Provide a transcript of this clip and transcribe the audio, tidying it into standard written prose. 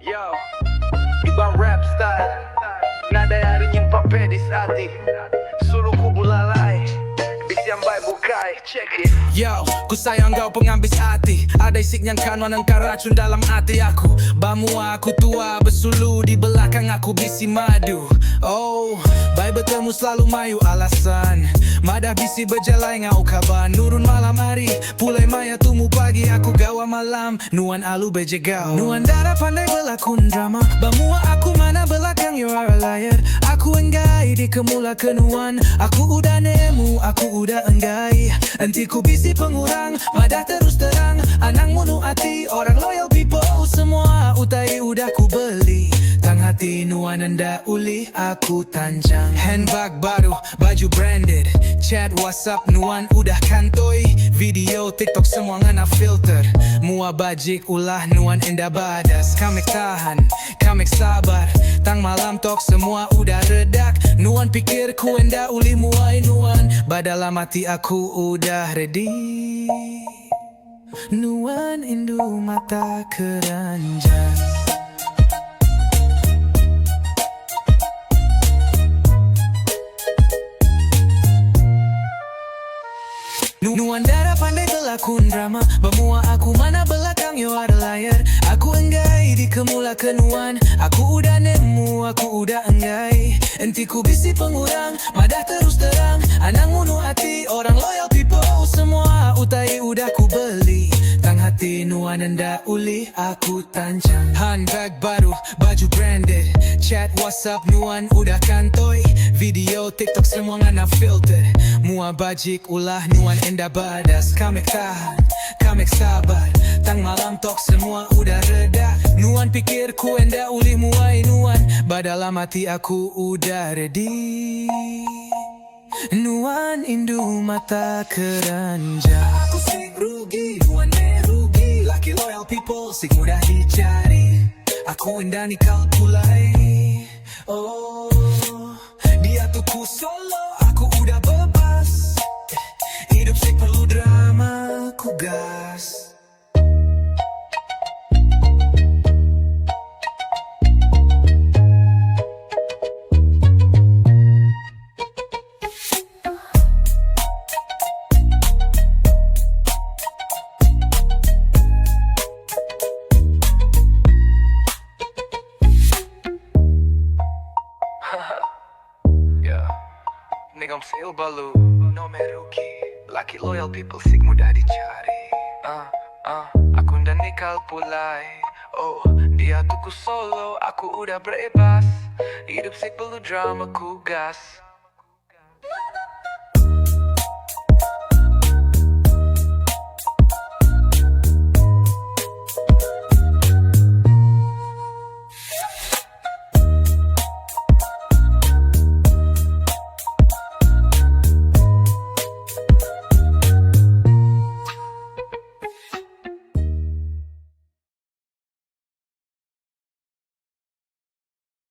Yo, iba rap style. Nada hari nyimpa pedis hati. Suruh ku bulalai. Bisiang baik bukai, check it. Yo, ku sayang kau pengambis hati. Ada isik yang kan menengkar racun dalam hati aku. Bamua aku tua bersulu di belakang aku bisi madu. Oh, baik bertemu selalu mayu alasan. Madah bisi berjalan ngau kabar. Nurun malam hari, pulai maya tumu pagi aku gawa malam. Nuan alu bejegau. Nuan darah pandai berlakon drama. Bamua aku mana belakang you are a liar. Aku enggai di kemula kenuan. Aku udah nemu, aku udah enggai. Enti ku bisi pengurang, madah terus terang. Anang munu hati, orang loyal people. Semua utai udah ku beli. Tang hati nuan anda uli, aku tanjang. Handbag baru, baju branded. Chat WhatsApp nuan udah kantoi. Video TikTok semua ngana filter. Mua bajik ulah nuan enda badas. Kamek tahan, kamek sabar. Tang malam tok semua udah redak. Nuan pikir ku enda uli muai nuan. Badalam hati aku udah ready. Nuan indu mata keranjang. Nuan darah pandai berlakon drama. Bamua aku mana belakang you are a liar. Aku enggai di kemula kenuan. Aku udah nemu, aku udah enggai. Enti ku bisi pengurang, madah terus terang. Anang munu hati, orang loyal people. Semua utai udah ku beli. Tang hati nuan anda uli, aku tancang. Handbag baru, baju branded. Chat WhatsApp nuan udah kantoi. Video TikTok semua ngana filter. Mua bajik ulah nuan enda badas. Kamek tahan, kamek sabar. Tang malam tok semua udah reda. Nuan pikir ku enda uli muai nuan. Badalam hati aku udah ready. Nuan indu mata keranjang. Aku sik rugi, nuan rugi. Laki loyal people sik mudah dicari. Aku enda nikal pulai. Oh, dia tuh ku solo, aku udah bebas. Hidup sik perlu drama, ku gas. Nigam sale balu, no merugi. Laki loyal people sik mudah dicari. Aku udah nikal pulai. Oh, dia tuh ku solo, aku udah bebas. Hidup sik perlu drama, ku gas.